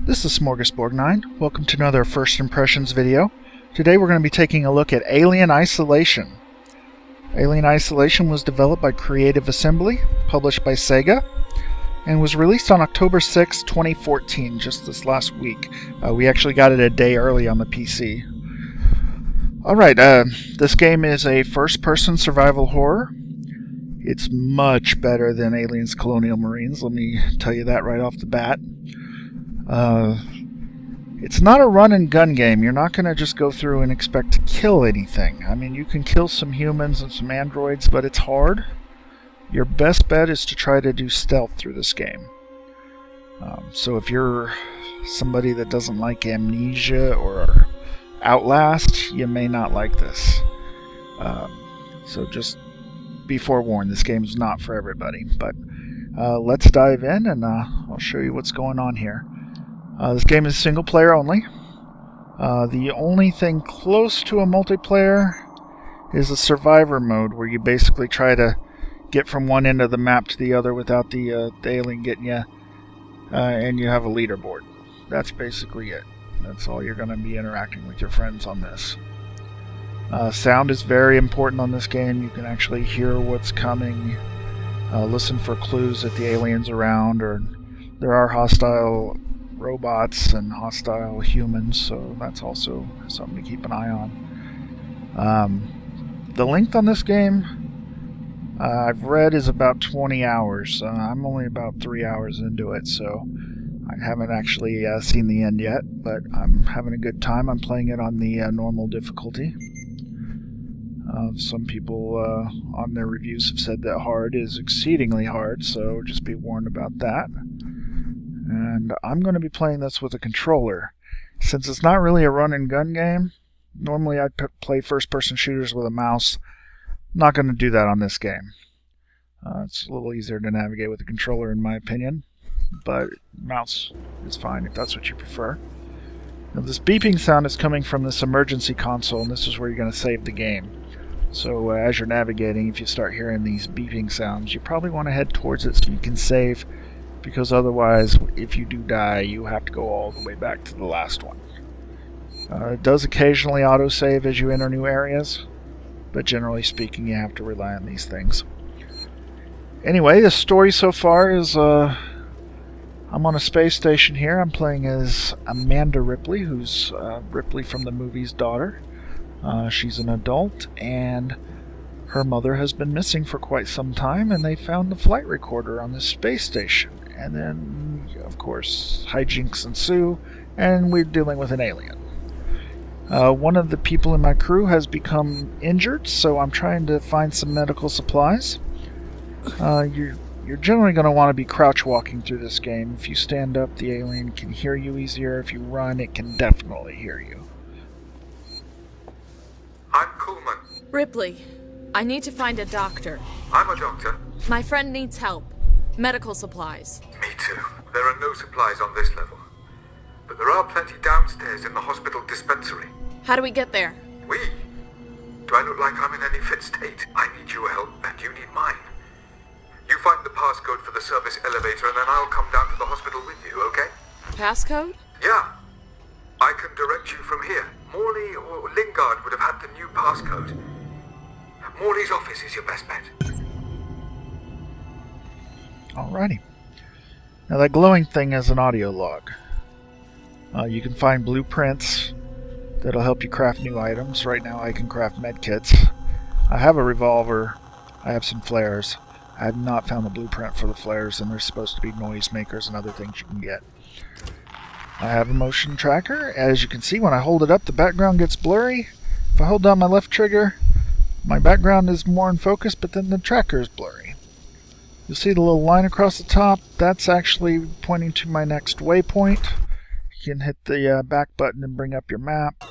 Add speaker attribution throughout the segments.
Speaker 1: This is SmorgasBorgnine. Welcome to another First Impressions video. Today we're going to be taking a look at Alien Isolation. Alien Isolation was developed by Creative Assembly, published by Sega, and was released on October 6, 2014, just this last week. We actually got it a day early on the PC. Alright, this game is a first-person survival horror. It's much better than Aliens Colonial Marines, let me tell you that right off the bat. It's not a run and gun game. You're not going to just go through and expect to kill anything. I mean, you can kill some humans and some androids, but it's hard. Your best bet is to try to do stealth through this game. So if you're somebody that doesn't like Amnesia or Outlast, you may not like this. So just be forewarned, this game's not for everybody. But let's dive in and I'll show you what's going on here. This game is single player only. The only thing close to a multiplayer is a survivor mode where you basically try to get from one end of the map to the other without the alien getting you, and you have a leaderboard. That's basically it. That's all you're going to be interacting with your friends on this. Sound is very important on this game. You can actually hear what's coming, listen for clues that the alien's around, or there are hostile robots and hostile humans, so that's also something to keep an eye on. The length on this game, I've read, is about 20 hours. I'm only about 3 hours into it, so I haven't actually seen the end yet, but I'm having a good time. I'm playing it on the normal difficulty. Some people on their reviews have said that hard is exceedingly hard, so just be warned about that. And I'm going to be playing this with a controller. Since it's not really a run and gun game, normally I'd play first-person shooters with a mouse. I'm not going to do that on this game. It's a little easier to navigate with a controller in my opinion, but mouse is fine if that's what you prefer. Now, this beeping sound is coming from this emergency console, and this is where you're going to save the game. So as you're navigating, if you start hearing these beeping sounds, you probably want to head towards it so you can save, because otherwise, if you do die, you have to go all the way back to the last one. It does occasionally autosave as you enter new areas, but generally speaking, you have to rely on these things. Anyway, the story so far is, I'm on a space station here. I'm playing as Amanda Ripley, who's Ripley from the movie's daughter. She's an adult, and her mother has been missing for quite some time, and they found the flight recorder on this space station. And then, of course, hijinks ensue, and we're dealing with an alien. One of the people in my crew has become injured, so I'm trying to find some medical supplies. You're generally going to want to be crouch walking through this game. If you stand up, the alien can hear you easier. If you run, it can definitely hear you.
Speaker 2: I'm Coolman.
Speaker 3: Ripley, I need to find a doctor.
Speaker 2: I'm a doctor.
Speaker 3: My friend needs help. Medical supplies.
Speaker 2: Me too. There are no supplies on this level. But there are plenty downstairs in the hospital dispensary.
Speaker 3: How do we get there?
Speaker 2: We? Do I look like I'm in any fit state? I need your help and you need mine. You find the passcode for the service elevator and then I'll come down to the hospital with you, okay?
Speaker 3: Passcode?
Speaker 2: Yeah. I can direct you from here. Morley or Lingard would have had the new passcode. Morley's office is your best bet.
Speaker 1: Alrighty. Now that glowing thing is an audio log. You can find blueprints that'll help you craft new items. Right now I can craft medkits. I have a revolver. I have some flares. I have not found the blueprint for the flares, and there's supposed to be noisemakers and other things you can get. I have a motion tracker. As you can see, when I hold it up, the background gets blurry. If I hold down my left trigger, my background is more in focus, but then the tracker is blurry. You'll see the little line across the top. That's actually pointing to my next waypoint. You can hit the back button and bring up your map.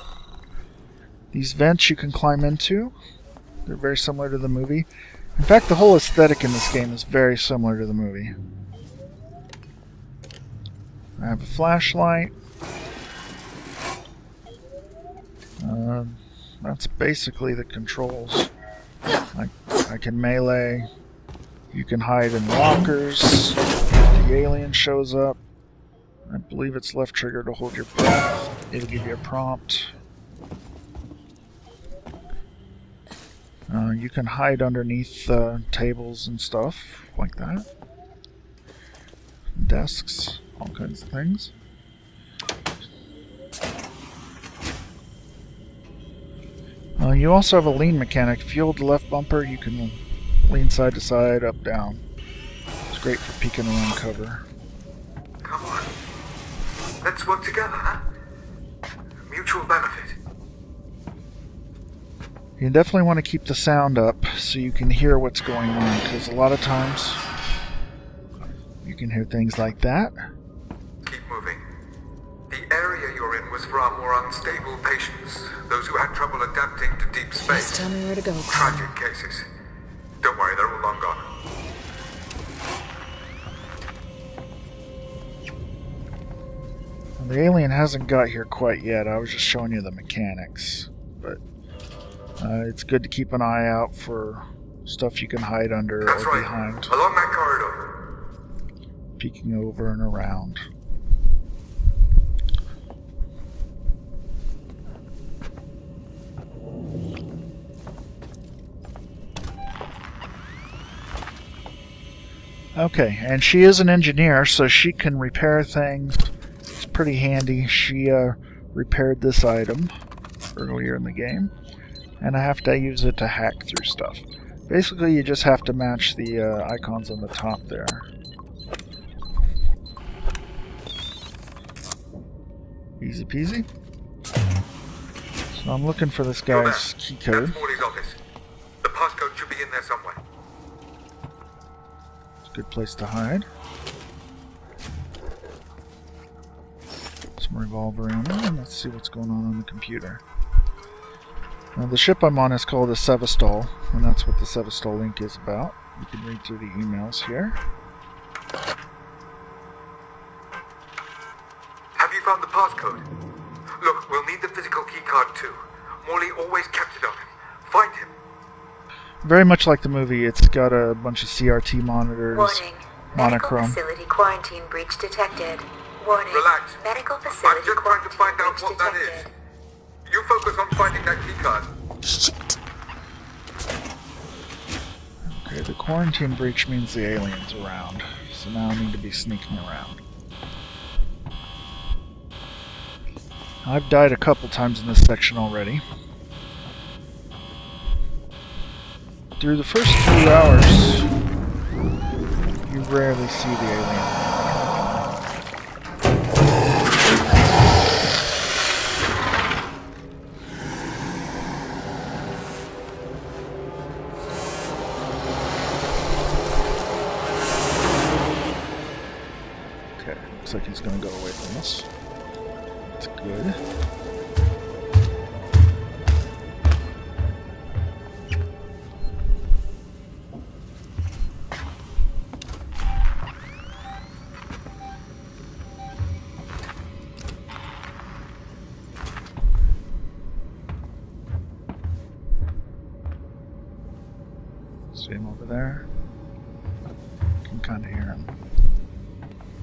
Speaker 1: These vents you can climb into. They're very similar to the movie. In fact, the whole aesthetic in this game is very similar to the movie. I have a flashlight. That's basically the controls. I can melee. You can hide in lockers. The alien shows up. I believe it's left trigger to hold your breath. It'll give you a prompt. You can hide underneath tables and stuff like that. Desks, all kinds of things. You also have a lean mechanic. If you hold the left bumper, you can lean side to side, up, down. It's great for peeking around cover.
Speaker 2: Come on. Let's work together, huh? Mutual benefit.
Speaker 1: You definitely want to keep the sound up so you can hear what's going on, because a lot of times you can hear things like that.
Speaker 2: Keep moving. The area you're in was for our more unstable patients, those who had trouble adapting to deep space.
Speaker 3: Just tell me where to go.
Speaker 2: Tragic cases. Don't worry, they're all long gone.
Speaker 1: The alien hasn't got here quite yet. I was just showing you the mechanics. But it's good to keep an eye out for stuff you can hide under
Speaker 2: That's
Speaker 1: or
Speaker 2: right.
Speaker 1: behind.
Speaker 2: Along that corridor.
Speaker 1: Peeking over and around. Okay, and she is an engineer, so she can repair things. It's pretty handy. She repaired this item earlier in the game, and I have to use it to hack through stuff. Basically, you just have to match the icons on the top there. Easy peasy. So I'm looking for this
Speaker 2: You're
Speaker 1: guy's
Speaker 2: there.
Speaker 1: key code.
Speaker 2: That's Morley's office. The passcode should be in there somewhere.
Speaker 1: It's a good place to hide. Some revolver ammo, and let's see what's going on the computer. Now, the ship I'm on is called the Sevastol, and that's what the Sevastol link is about. You can read through the emails here.
Speaker 2: Have you found the passcode? Look, we'll need the physical keycard too. Morley always kept it on him. Find him.
Speaker 1: Very much like the movie, it's got a bunch of CRT monitors,
Speaker 4: Warning.
Speaker 1: monochrome.
Speaker 4: Medical facility quarantine breach detected. Warning.
Speaker 2: Relax.
Speaker 4: Medical
Speaker 2: I'm
Speaker 4: facility
Speaker 2: just trying to find out
Speaker 4: quarantine
Speaker 2: what that
Speaker 4: breach
Speaker 2: is.
Speaker 4: detected.
Speaker 2: You focus on finding that keycard.
Speaker 3: Shit.
Speaker 1: Okay, the quarantine breach means the alien's around, so now I need to be sneaking around. I've died a couple times in this section already. Through the first few hours, you rarely see the alien. Okay, looks like he's going to go away from us. That's good. See him over there? You can kind of hear him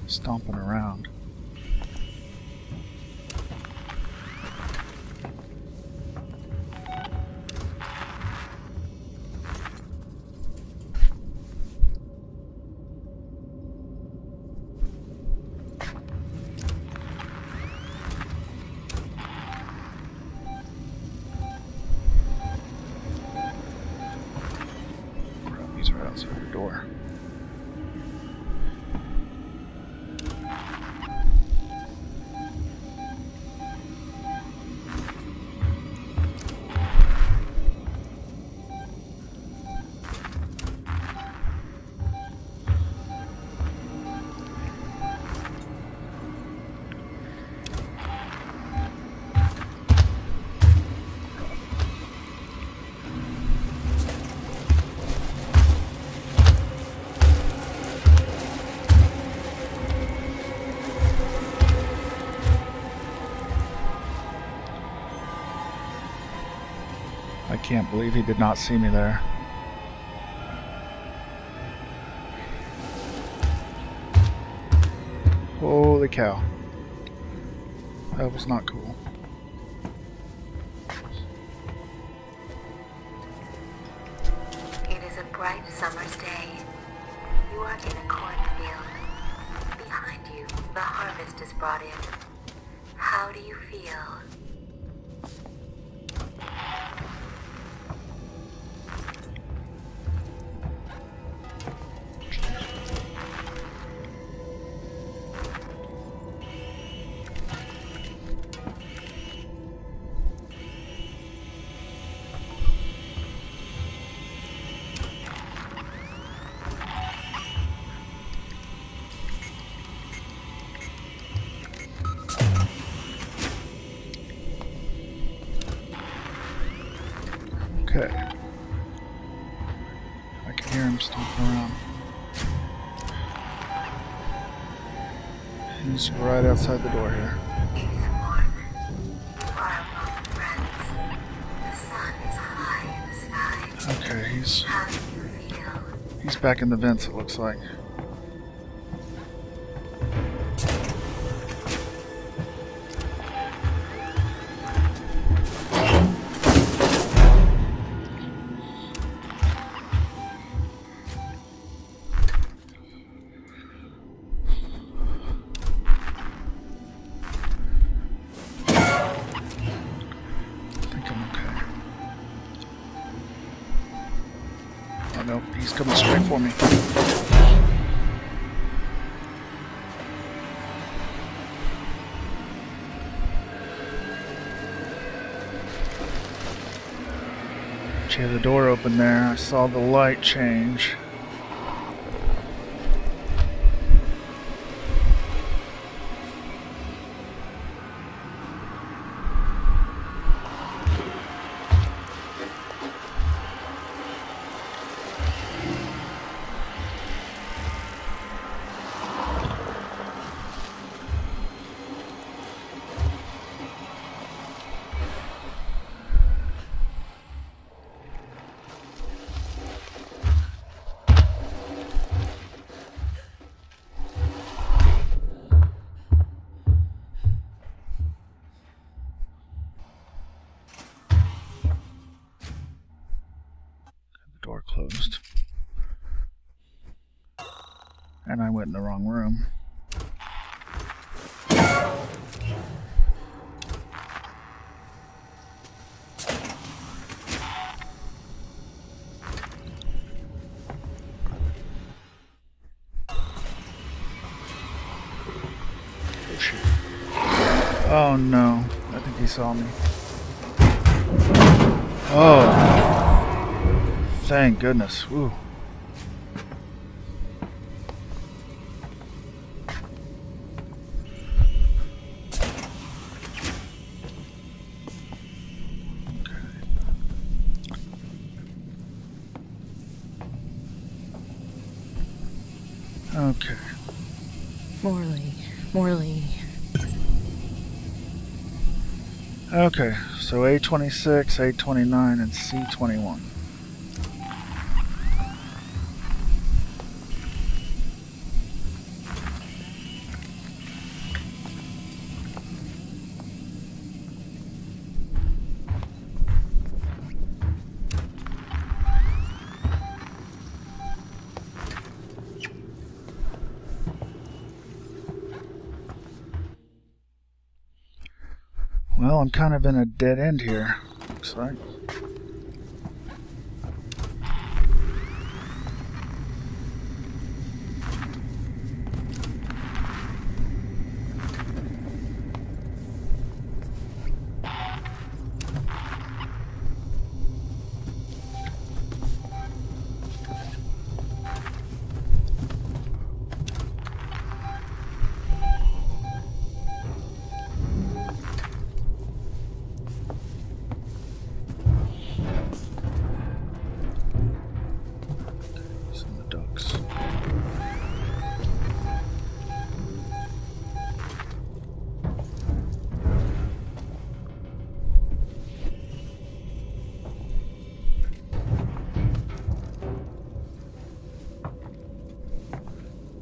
Speaker 1: stomping around. Crap, he's right outside the door. I can't believe he did not see me there. Holy cow. That was not cool.
Speaker 4: It is a bright summer's day. You are in a cornfield. Behind you, the harvest is brought in. How do you feel?
Speaker 1: Okay. I can hear him stomping around. He's right outside the door here.
Speaker 4: It is warm. You are among friends. The sun is high in the sky.
Speaker 1: Okay,
Speaker 4: How do you feel?
Speaker 1: he's back in the vents, it looks like. Oh no, he's coming straight for me. She had the door open there. I saw the light change. Door closed. And I went in the wrong room. Oh shit. Oh no. I think he saw me. Oh. Thank goodness. Ooh. Okay.
Speaker 3: Morley.
Speaker 1: Okay, so A26, A29, and C21. Well, I'm kind of in a dead end here, looks like.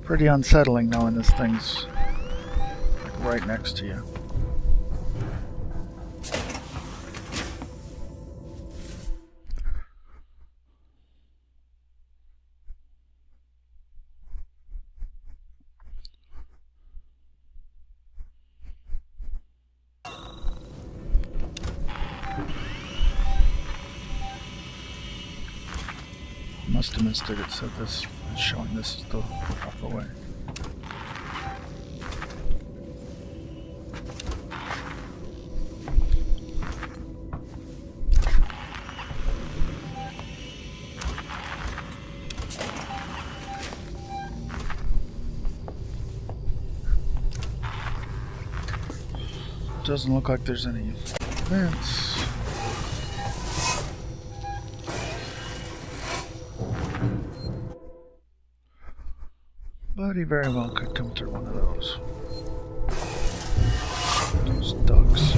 Speaker 1: Pretty unsettling knowing this thing's right next to you. Must have missed it. It said this, it's showing this is the proper way. Doesn't look like there's any vents. But he very well could come through one of those. Those ducks.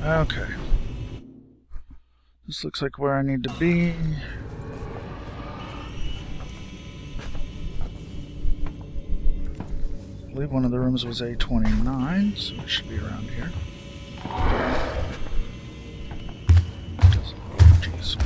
Speaker 1: Okay. This looks like where I need to be. I believe one of the rooms was A29, so it should be around here. Oh, jeez.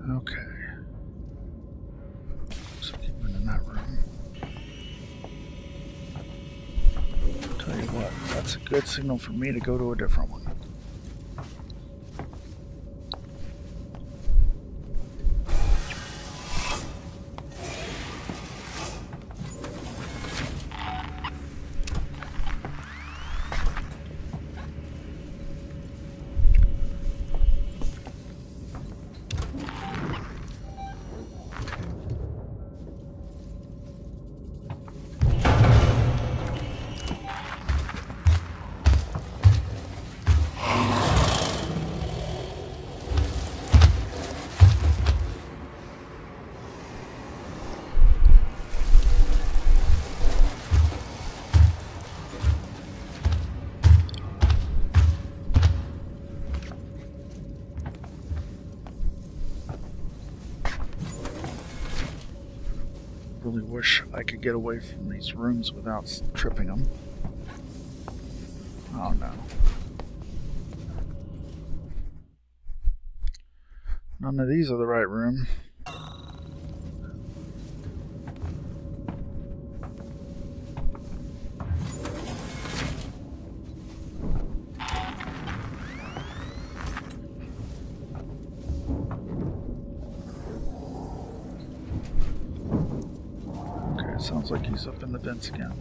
Speaker 1: Okay. So keep it in that room. Tell you what, that's a good signal for me to go to a different one. Really wish I could get away from these rooms without tripping them. Oh no. None of these are the right room. Sounds like he's up in the vents again.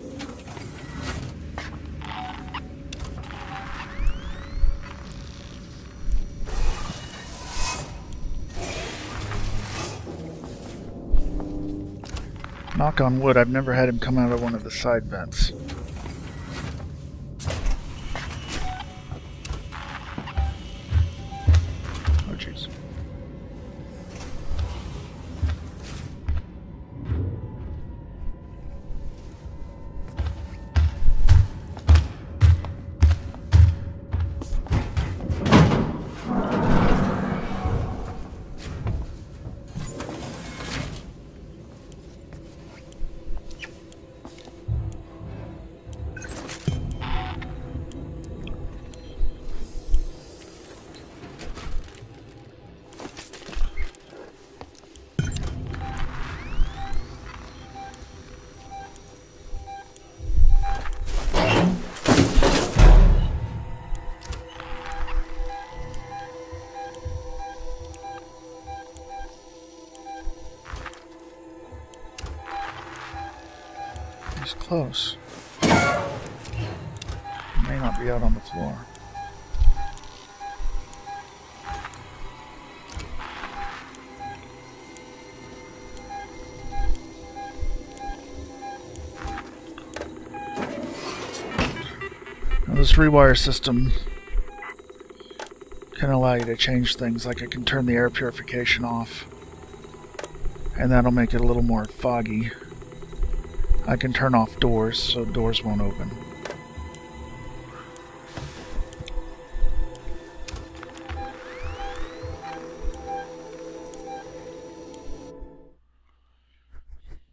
Speaker 1: Knock on wood, I've never had him come out of one of the side vents. Oh jeez. He's close. He may not be out on the floor. This rewire system can allow you to change things, like I can turn the air purification off, and that'll make it a little more foggy. I can turn off doors so doors won't open.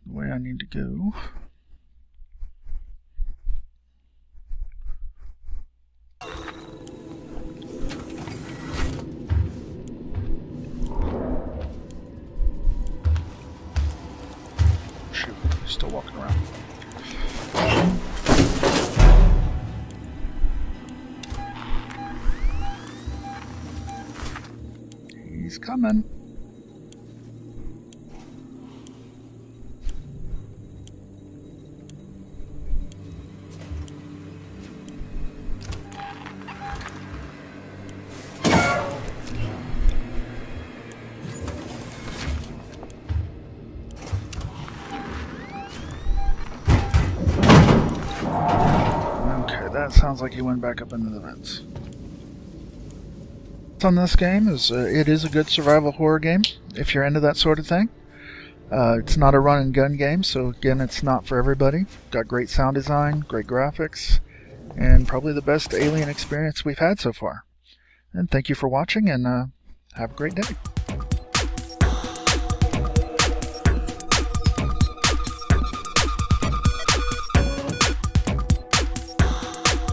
Speaker 1: The way I need to go. Shoot, he's still walking around. He's coming. That sounds like he went back up into the vents. On this game is it is a good survival horror game if you're into that sort of thing. It's not a run and gun game, so again, it's not for everybody. Got great sound design, great graphics, and probably the best Alien experience we've had so far. And thank you for watching, and have a great day.